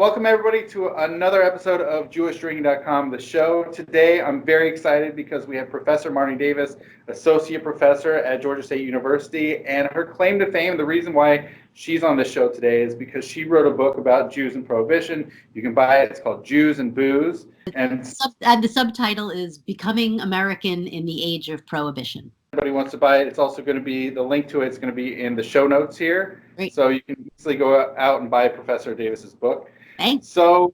Welcome everybody to another episode of JewishDrinking.com, the show. Today I'm very excited because we have Professor Marni Davis, Associate Professor at Georgia State University, and her claim to fame, the reason why she's on the show today is because she wrote a book about Jews and Prohibition. You can buy it. It's called Jews and Booze. And the subtitle is Becoming American in the Age of Prohibition. Anybody wants to buy it, it's also going to be, the link to it's going to be in the show notes here. Great. So you can easily go out and buy Professor Davis's book. Thanks. So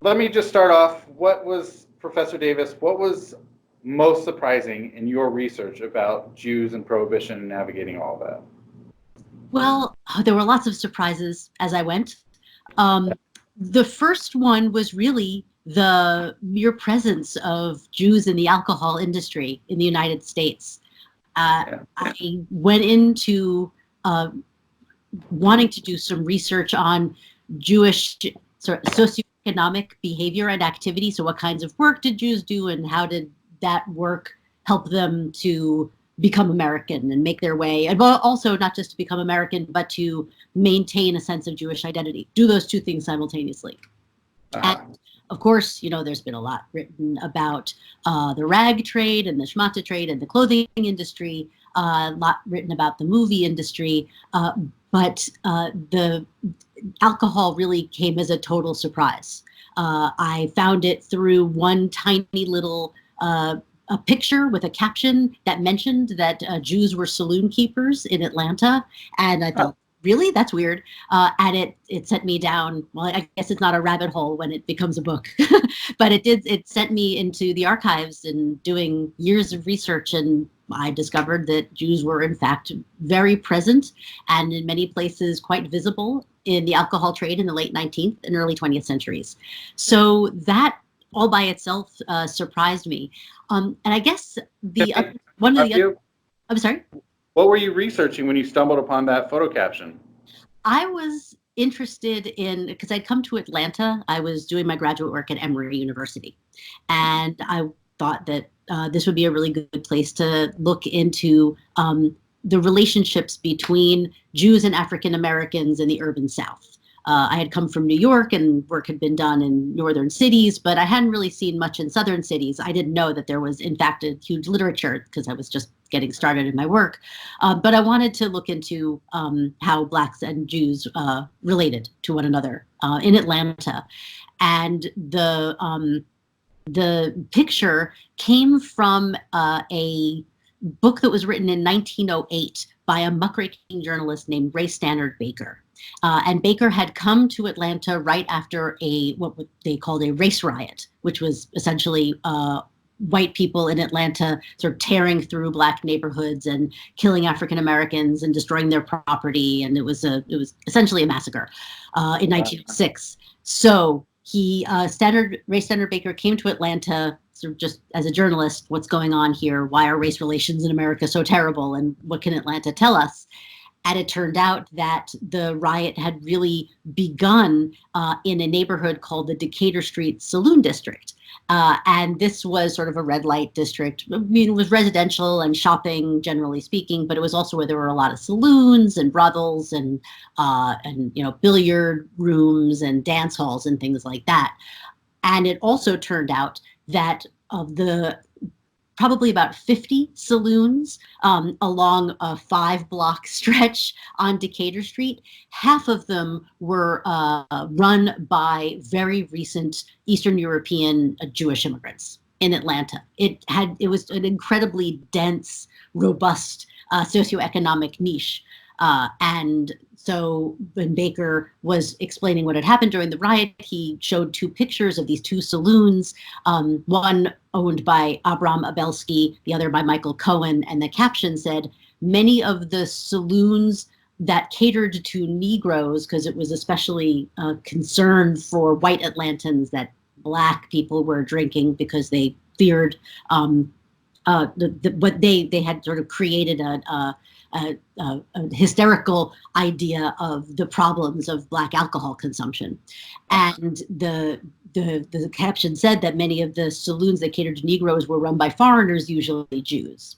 let me just start off. Professor Davis, what was most surprising in your research about Jews and Prohibition and navigating all that? Well, there were lots of surprises as I went. The first one was really the mere presence of Jews in the alcohol industry in the United States. I went into wanting to do some research on Jewish sort of socioeconomic behavior and activity. So what kinds of work did Jews do, and how did that work help them to become American and make their way, and also not just to become American, but to maintain a sense of Jewish identity, do those two things simultaneously. And of course, there's been a lot written about the rag trade and the schmata trade and the clothing industry, a lot written about the movie industry, but the alcohol really came as a total surprise. I found it through one tiny little a picture with a caption that mentioned that Jews were saloon keepers in Atlanta, and I thought, really? That's weird. And it sent me down, well, I guess it's not a rabbit hole when it becomes a book, but it sent me into the archives and doing years of research, and I discovered that Jews were in fact very present and in many places quite visible in the alcohol trade in the late 19th and early 20th centuries. So that all by itself surprised me. And I guess I'm sorry? What were you researching when you stumbled upon that photo caption? I was interested in, because I'd come to Atlanta, I was doing my graduate work at Emory University. And I thought that this would be a really good place to look into the relationships between Jews and African Americans in the urban South. I had come from New York and work had been done in northern cities, but I hadn't really seen much in southern cities. I didn't know that there was, in fact, a huge literature because I was just getting started in my work. But I wanted to look into how Blacks and Jews related to one another in Atlanta. And the picture came from a book that was written in 1908 by a muckraking journalist named Ray Stannard Baker. And Baker had come to Atlanta right after what they called a race riot, which was essentially white people in Atlanta sort of tearing through Black neighborhoods and killing African Americans and destroying their property. And it was essentially a massacre in 1906. So Ray Stannard Baker came to Atlanta sort of just as a journalist. What's going on here? Why are race relations in America so terrible? And what can Atlanta tell us? And it turned out that the riot had really begun in a neighborhood called the Decatur Street Saloon District. And this was sort of a red light district. I mean, it was residential and shopping, generally speaking, but it was also where there were a lot of saloons and brothels and billiard rooms and dance halls and things like that. And it also turned out that of the probably about 50 saloons along a 5-block stretch on Decatur Street. Half of them were run by very recent Eastern European Jewish immigrants in Atlanta. It was an incredibly dense, robust socioeconomic niche. And so when Baker was explaining what had happened during the riot, he showed 2 pictures of these 2 saloons, one owned by Abram Abelsky, the other by Michael Cohen. And the caption said, many of the saloons that catered to Negroes, because it was especially concerned for white Atlantans that Black people were drinking because they feared what they had sort of created a hysterical idea of the problems of Black alcohol consumption. And the caption said that many of the saloons that catered to Negroes were run by foreigners, usually Jews.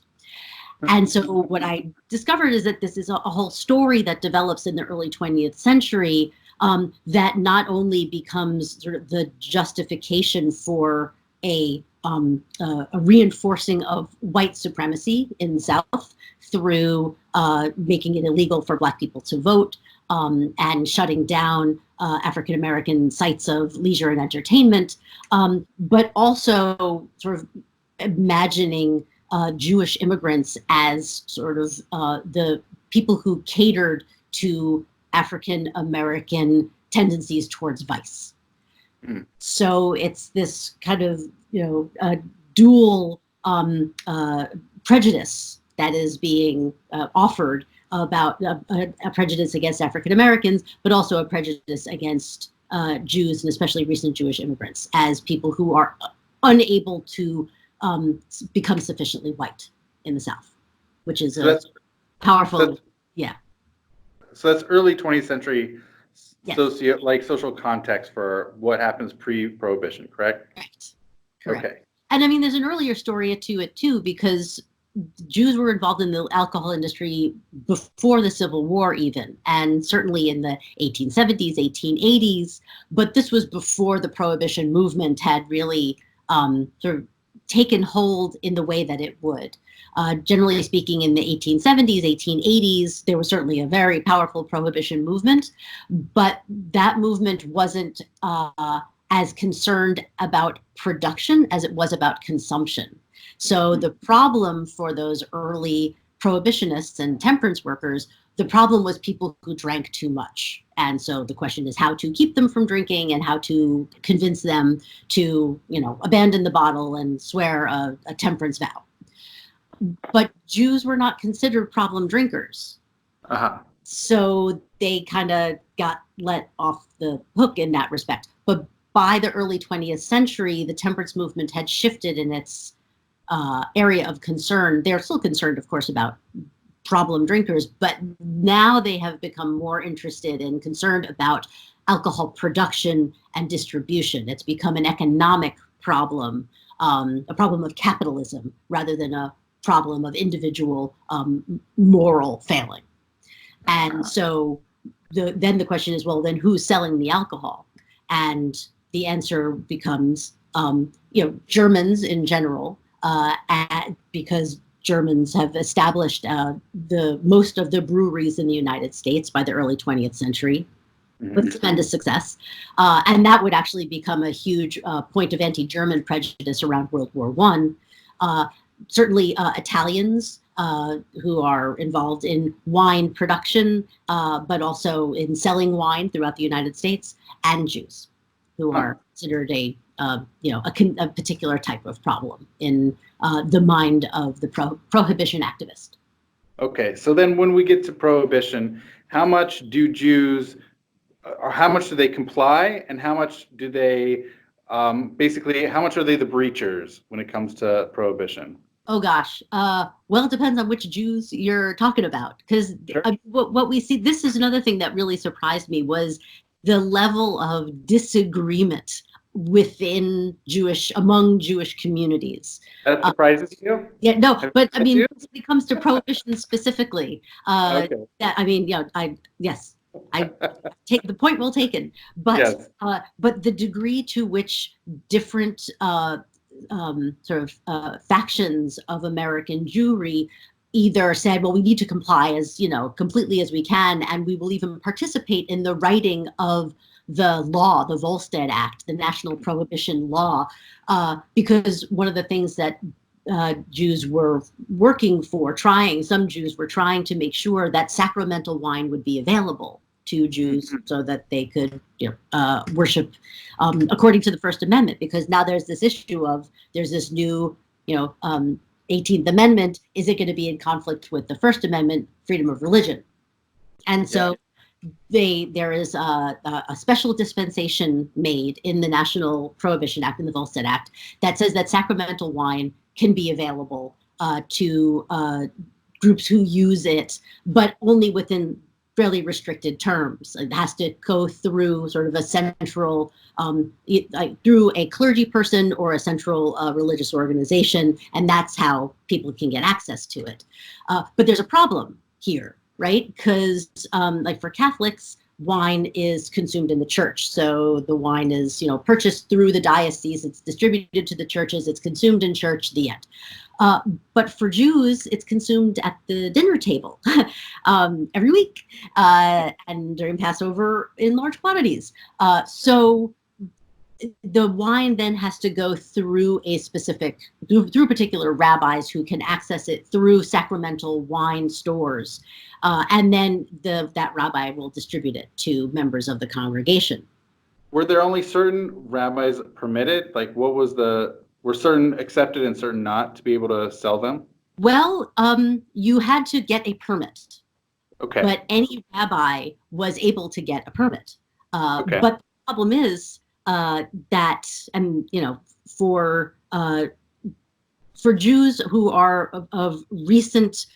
And so what I discovered is that this is a whole story that develops in the early 20th century that not only becomes sort of the justification for a reinforcing of white supremacy in the South through making it illegal for Black people to vote, and shutting down African American sites of leisure and entertainment, but also sort of imagining Jewish immigrants as sort of the people who catered to African American tendencies towards vice. So it's this kind of, dual prejudice that is being offered about a prejudice against African Americans, but also a prejudice against Jews, and especially recent Jewish immigrants, as people who are unable to become sufficiently white in the South, which is powerful. So that's early 20th century Yes. social context for what happens pre-Prohibition, correct? Correct. Okay. And I mean, there's an earlier story to it too, because Jews were involved in the alcohol industry before the Civil War even, and certainly in the 1870s, 1880s. But this was before the Prohibition movement had really sort of taken hold in the way that it would. Generally speaking, in the 1870s, 1880s, there was certainly a very powerful Prohibition movement, but that movement wasn't as concerned about production as it was about consumption. So the problem for those early prohibitionists and temperance workers, the problem was people who drank too much. And so the question is how to keep them from drinking and how to convince them to, abandon the bottle and swear a temperance vow. But Jews were not considered problem drinkers. So they kind of got let off the hook in that respect. But by the early 20th century, the temperance movement had shifted in its area of concern. They're still concerned, of course, about problem drinkers, but now they have become more interested and concerned about alcohol production and distribution. It's become an economic problem, a problem of capitalism rather than a problem of individual moral failing. And so then the question is, well, then who's selling the alcohol? And the answer becomes, Germans in general, because Germans have established the most of the breweries in the United States by the early 20th century with tremendous success. And that would actually become a huge point of anti-German prejudice around World War I. Certainly Italians who are involved in wine production, but also in selling wine throughout the United States, and Jews who are considered a particular type of problem in the mind of the prohibition activist. Okay, so then when we get to Prohibition, how much do Jews, or how much do they comply, and how much do they, how much are they the breachers when it comes to Prohibition? Oh gosh, well, it depends on which Jews you're talking about, because what we see, this is another thing that really surprised me, was the level of disagreement among Jewish communities. That surprises you? Yeah, no, but I mean, when it comes to Prohibition specifically, I take the point well taken, but Yes. But the degree to which different factions of American Jewry either said, well, we need to comply as completely as we can, and we will even participate in the writing of the law, the Volstead Act, the National Prohibition Law, because one of the things that Jews were working for, some Jews were trying to make sure that sacramental wine would be available to Jews so that they could worship according to the First Amendment, because now there's this issue of there's this new 18th Amendment. Is it going to be in conflict with the First Amendment, freedom of religion? And so there is a special dispensation made in the National Prohibition Act, in the Volstead Act, that says that sacramental wine can be available to groups who use it, but only within fairly restricted terms. It has to go through sort of a central, through a clergy person or a central religious organization, and that's how people can get access to it. But there's a problem here, right? Because like for Catholics, wine is consumed in the church. So the wine is, purchased through the diocese. It's distributed to the churches. It's consumed in church. The end. But for Jews, it's consumed at the dinner table every week and during Passover in large quantities. So the wine then has to go through through particular rabbis who can access it through sacramental wine stores. And then that rabbi will distribute it to members of the congregation. Were there only certain rabbis permitted? Like, were certain accepted and certain not to be able to sell them? Well, you had to get a permit. Okay. But any rabbi was able to get a permit. Okay. But the problem is that, and for Jews who are of recent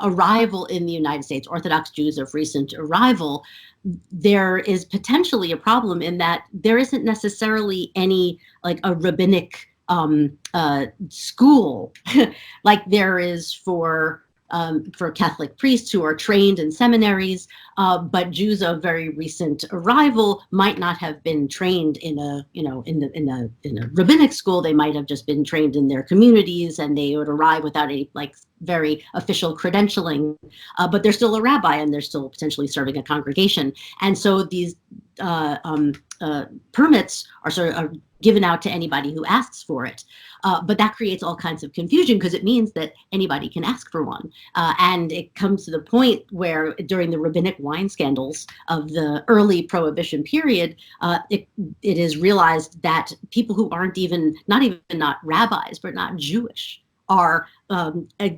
arrival in the United States, Orthodox Jews of recent arrival, there is potentially a problem in that there isn't necessarily any like a rabbinic school like there is for Catholic priests who are trained in seminaries, but Jews of very recent arrival might not have been trained in a rabbinic school. They might have just been trained in their communities, and they would arrive without any very official credentialing. But they're still a rabbi, and they're still potentially serving a congregation. And so these permits are sort of given out to anybody who asks for it. But that creates all kinds of confusion because it means that anybody can ask for one. And it comes to the point where during the rabbinic wine scandals of the early Prohibition period, it is realized that people who aren't not rabbis, but not Jewish, are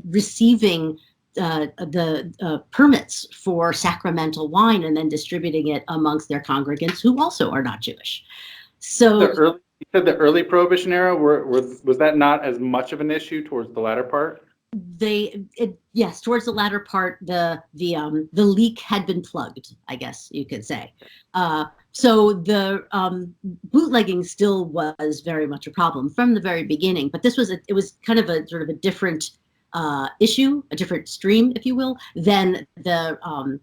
receiving the permits for sacramental wine and then distributing it amongst their congregants who also are not Jewish. So you said the early Prohibition era, was that not as much of an issue towards the latter part? Yes, towards the latter part, the leak had been plugged, I guess you could say. So the bootlegging still was very much a problem from the very beginning, but it was kind of a sort of a different issue, a different stream, if you will, than the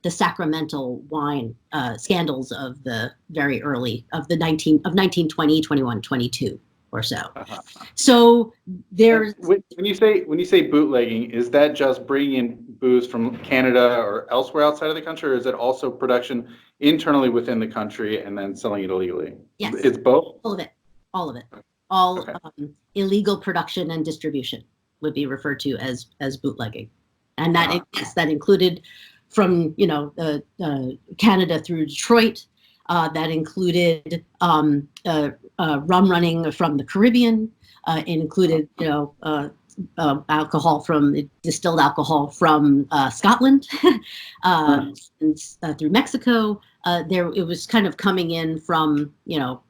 sacramental wine scandals of the very early of 1920, 21, 22 or so. Uh-huh. So there's when you say bootlegging, is that just bringing in booze from Canada or elsewhere outside of the country, or is it also production internally within the country and then selling it illegally? Yes, it's both. All of it. Okay. Illegal production and distribution would be referred to as bootlegging, and that included from Canada through Detroit. That included rum running from the Caribbean. It included distilled alcohol from Scotland and, through Mexico. It was kind of coming in from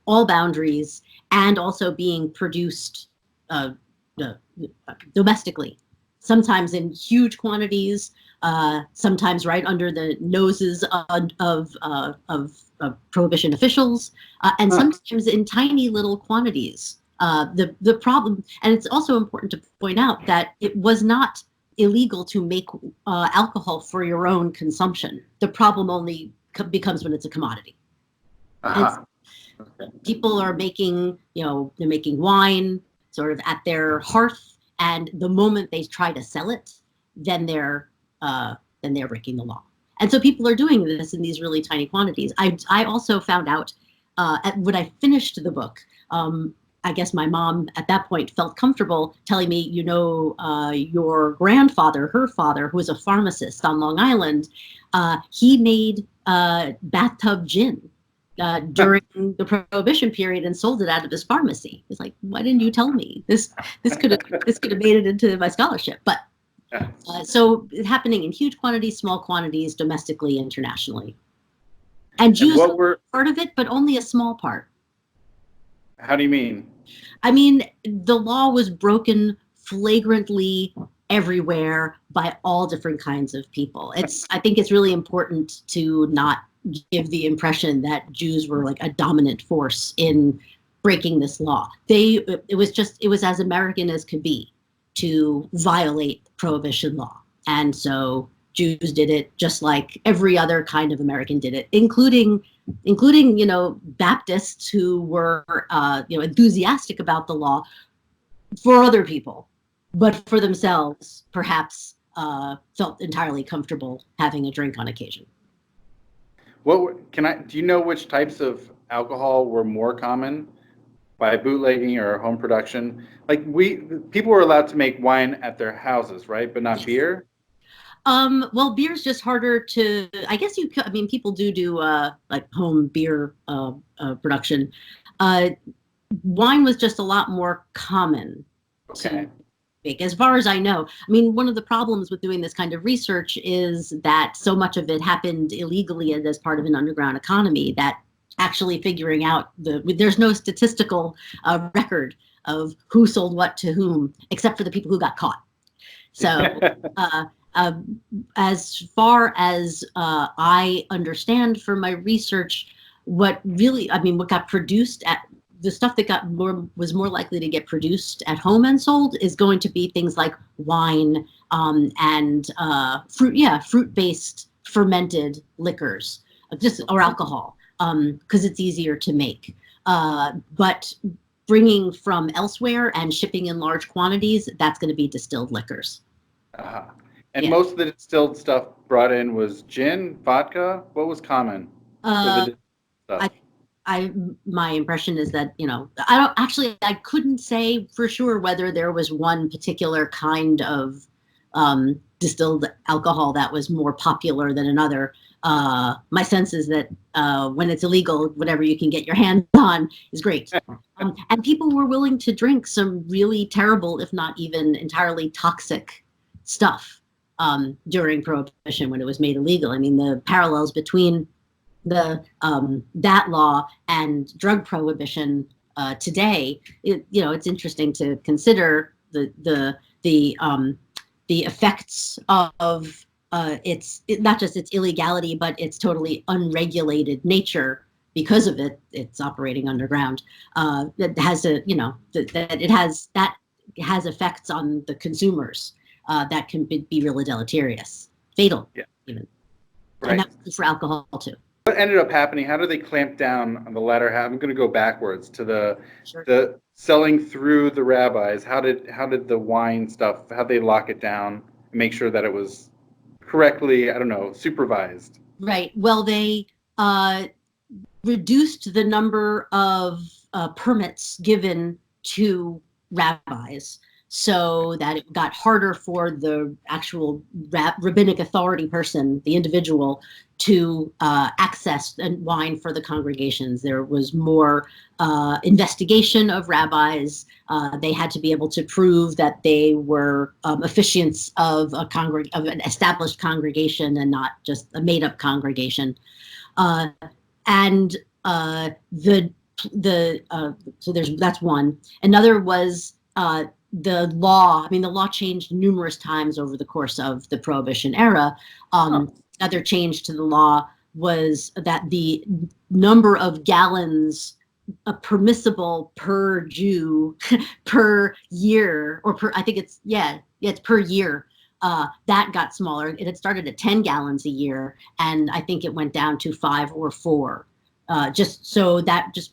all boundaries and also being produced domestically, sometimes in huge quantities, sometimes right under the noses of Prohibition officials, and sometimes in tiny little quantities. The problem, and it's also important to point out that it was not illegal to make alcohol for your own consumption. The problem only becomes when it's a commodity. Uh-huh. Okay. People are making, they're making wine sort of at their hearth, and the moment they try to sell it, then they're breaking the law. And so people are doing this in these really tiny quantities. I also found out when I finished the book, I guess my mom at that point felt comfortable telling me, your grandfather, her father, who was a pharmacist on Long Island, he made bathtub gin during the Prohibition period and sold it out of his pharmacy. It's like, why didn't you tell me? This could have made it into my scholarship. But so it's happening in huge quantities, small quantities, domestically, internationally. And Jews were part of it, but only a small part. How do you mean? I mean, the law was broken flagrantly everywhere by all different kinds of people. I think it's really important to not give the impression that Jews were like a dominant force in breaking this law. It was as American as could be to violate Prohibition law. And so Jews did it just like every other kind of American did it, including Baptists who were enthusiastic about the law for other people, but for themselves perhaps felt entirely comfortable having a drink on occasion. Do you know which types of alcohol were more common by bootlegging or home production? Like people were allowed to make wine at their houses, right? But not beer? Well, beer's just harder to, I guess people do like home beer production. Wine was just a lot more common to make, as far as I know. I mean, one of the problems with doing this kind of research is that so much of it happened illegally and as part of an underground economy that actually figuring out there's no statistical record of who sold what to whom, except for the people who got caught. So as far as I understand from my research, what got produced at the stuff that was more likely to get produced at home and sold is going to be things like wine and fruit-based fermented liquors, or alcohol, because it's easier to make. But bringing from elsewhere and shipping in large quantities, that's going to be distilled liquors. And most of the distilled stuff brought in was gin, vodka. What was common for the stuff? My impression is that, I couldn't say for sure whether there was one particular kind of distilled alcohol that was more popular than another. My sense is that when it's illegal, whatever you can get your hands on is great. And people were willing to drink some really terrible, if not even entirely toxic stuff during Prohibition when it was made illegal. I mean, the parallels between that law and drug prohibition today, it's interesting to consider the effects of not just its illegality, but its totally unregulated nature. Because of it's operating underground. That has effects on the consumers that can be really deleterious, fatal, even. Right. And that's for alcohol too. What ended up happening? How did they clamp down on the latter half? I'm going to go backwards to the selling through the rabbis. How did the wine stuff? How did they lock it down and make sure that it was correctly, supervised? Right. Well, they reduced the number of permits given to rabbis so that it got harder for the actual rabbinic authority person, the individual, to access wine for the congregations. There was more investigation of rabbis. They had to be able to prove that they were officiants of an established congregation and not just a made-up congregation. That's one. Another was the law. I mean, the law changed numerous times over the course of the Prohibition era. Another change to the law was that the number of gallons permissible per Jew per year, or it's per year. That got smaller. It had started at 10 gallons a year, and I think it went down to 5 or 4. Just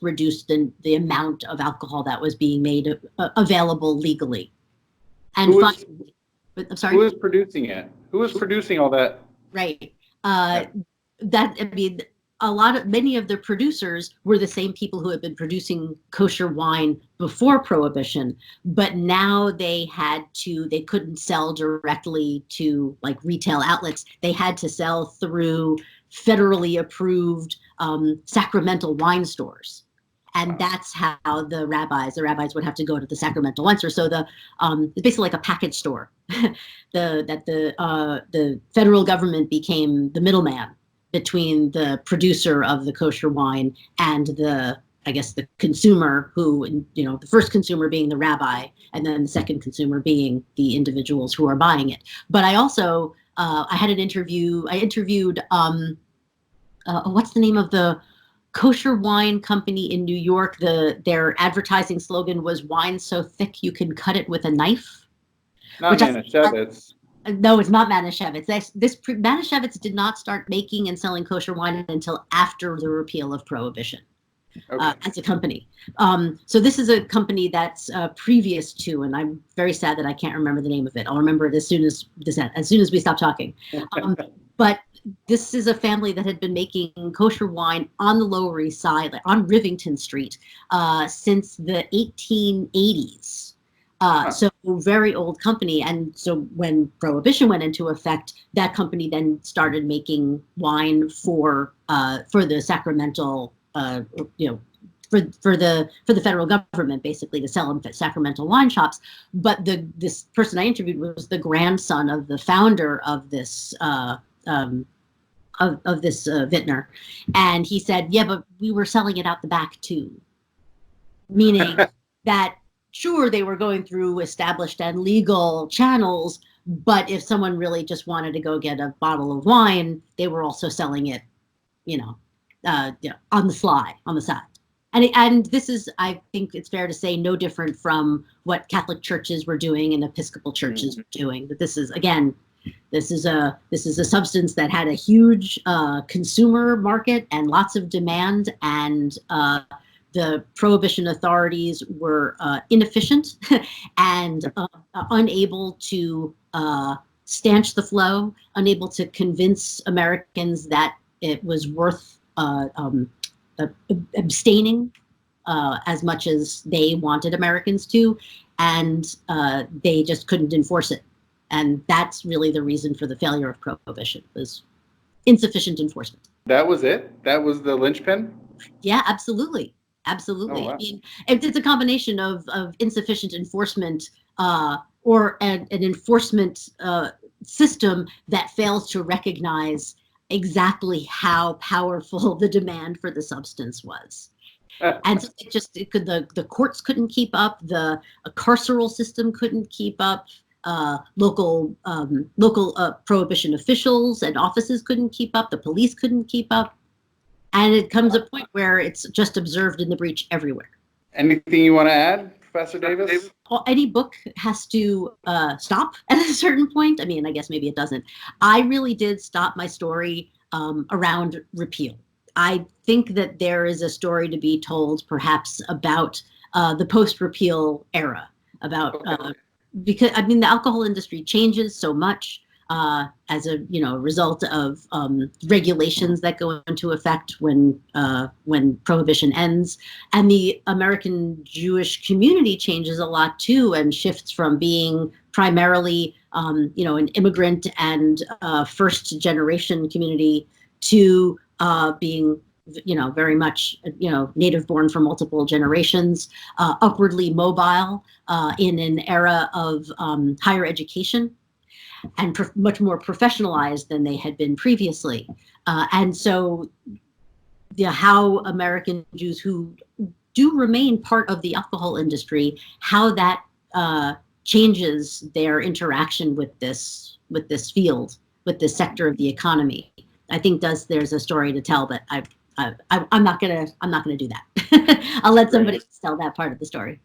reduced the amount of alcohol that was being made available legally. And I'm sorry. Who is producing it? Who is producing all that? Right. Many of the producers were the same people who had been producing kosher wine before Prohibition, but now they couldn't sell directly to like retail outlets. They had to sell through federally approved sacramental wine stores. And that's how the rabbis would have to go to the sacramental wine store. So it's basically like a package store. The federal government became the middleman between the producer of the kosher wine and the consumer, who, the first consumer being the rabbi, and then the second consumer being the individuals who are buying it. But I also, I interviewed, what's the name of the kosher wine company in New York? Their advertising slogan was "Wine so thick you can cut it with a knife." Not Manischewitz. No, it's not Manischewitz. Manischewitz did not start making and selling kosher wine until after the repeal of Prohibition. Okay. As a company. So this is a company that's previous to, and I'm very sad that I can't remember the name of it. I'll remember it as soon as we stop talking. But this is a family that had been making kosher wine on the Lower East Side, like on Rivington Street, since the 1880s. So very old company. And so when Prohibition went into effect, that company then started making wine for the sacramental for the federal government, basically, to sell them at sacramental wine shops. But this person I interviewed was the grandson of the founder of this vintner, and he said, "Yeah, but we were selling it out the back too," meaning that sure they were going through established and legal channels, but if someone really just wanted to go get a bottle of wine, they were also selling it, on the sly, on the side. And this is, I think it's fair to say, no different from what Catholic churches were doing and Episcopal churches were doing. But this is, again, this is a substance that had a huge consumer market and lots of demand, and the Prohibition authorities were inefficient and unable to stanch the flow, unable to convince Americans that it was worth abstaining as much as they wanted Americans to, and they just couldn't enforce it. And that's really the reason for the failure of Prohibition, was insufficient enforcement. That was it? That was the linchpin? Yeah, absolutely. Absolutely. Oh, wow. I mean, it's a combination of insufficient enforcement or an enforcement system that fails to recognize exactly how powerful the demand for the substance was. And so the courts couldn't keep up, the carceral system couldn't keep up, local Prohibition officials and offices couldn't keep up, the police couldn't keep up. And it comes a point where it's just observed in the breach everywhere. Anything you want to add, Professor Davis? Well, any book has to stop at a certain point. I mean, I guess maybe it doesn't. I really did stop my story around repeal. I think that there is a story to be told, perhaps, about the post-repeal era, about because I mean the alcohol industry changes so much as a result of regulations that go into effect when Prohibition ends, and the American Jewish community changes a lot too, and shifts from being primarily an immigrant and first generation community to being very much native born for multiple generations, upwardly mobile in an era of higher education, and much more professionalized than they had been previously. And so how American Jews who do remain part of the alcohol industry, how that changes their interaction with this field, with this sector of the economy. I think there's a story to tell, but I'm not gonna do that. I'll let somebody tell that part of the story.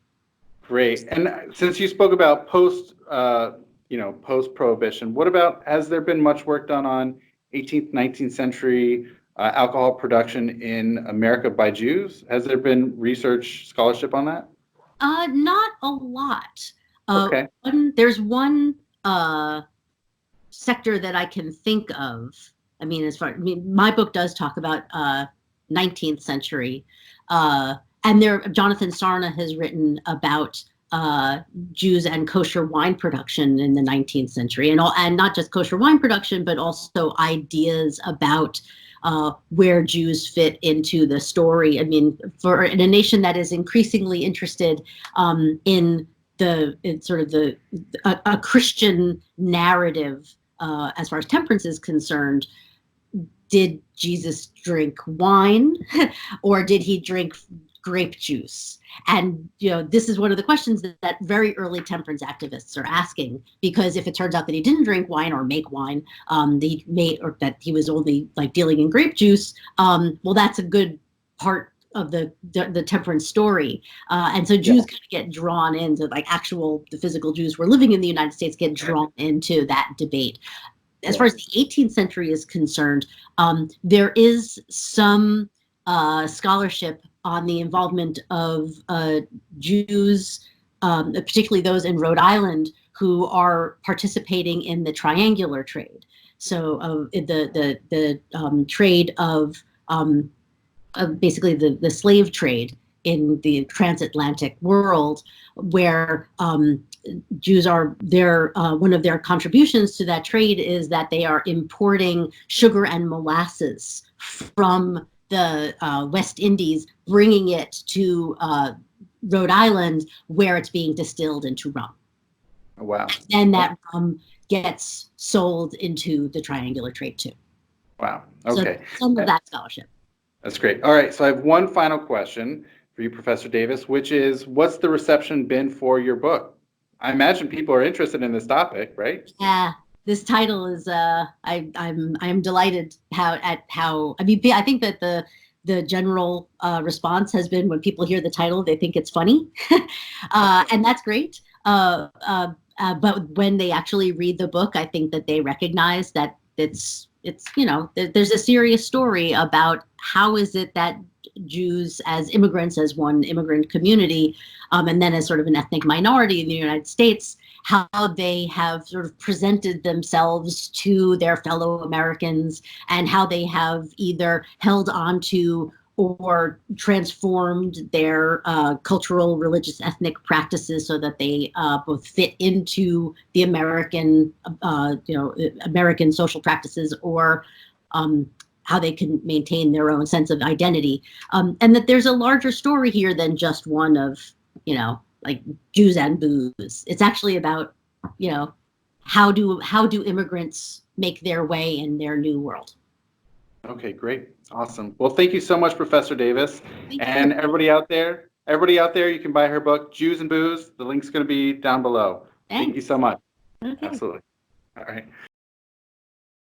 Great. And since you spoke about post-Prohibition, what about, has there been much work done on 18th, 19th century alcohol production in America by Jews? Has there been research scholarship on that? Not a lot. Okay. There's one sector that I can think of. I mean, my book does talk about 19th century, and Jonathan Sarna has written about Jews and kosher wine production in the 19th century, and not just kosher wine production, but also ideas about where Jews fit into the story. I mean, in a nation that is increasingly interested in a Christian narrative as far as temperance is concerned, did Jesus drink wine or did he drink grape juice? And this is one of the questions that very early temperance activists are asking, because if it turns out that he didn't drink wine or make wine, or that he was only dealing in grape juice, well, that's a good part the temperance story, and so Jews kind of get drawn into, like, the physical Jews who are living in the United States get drawn into that debate. As far as the 18th century is concerned, there is some scholarship on the involvement of Jews, particularly those in Rhode Island, who are participating in the triangular trade. So the trade of basically the slave trade in the transatlantic world, where Jews are one of their contributions to that trade is that they are importing sugar and molasses from the West Indies, bringing it to Rhode Island, where it's being distilled into rum. Oh, wow. And that rum gets sold into the triangular trade too. Wow. Okay. So some of that scholarship. That's great. All right. So I have one final question for you, Professor Davis, which is, what's the reception been for your book? I imagine people are interested in this topic, right? Yeah. This title is I'm delighted I think that the general response has been, when people hear the title, they think it's funny, and that's great. But when they actually read the book, I think that they recognize that it's there's a serious story about how is it that Jews as immigrants, as one immigrant community, and then as sort of an ethnic minority in the United States, how they have sort of presented themselves to their fellow Americans, and how they have either held on to or transformed their cultural, religious, ethnic practices so that they both fit into the American social practices, or how they can maintain their own sense of identity, and that there's a larger story here than just one of, like, Jews and booze. It's actually about, how do immigrants make their way in their new world. Okay, great. Awesome. Well, thank you so much, Professor Davis. And everybody out there, you can buy her book, Jews and Booze. The link's going to be down below. Thank you so much. Okay. Absolutely. All right.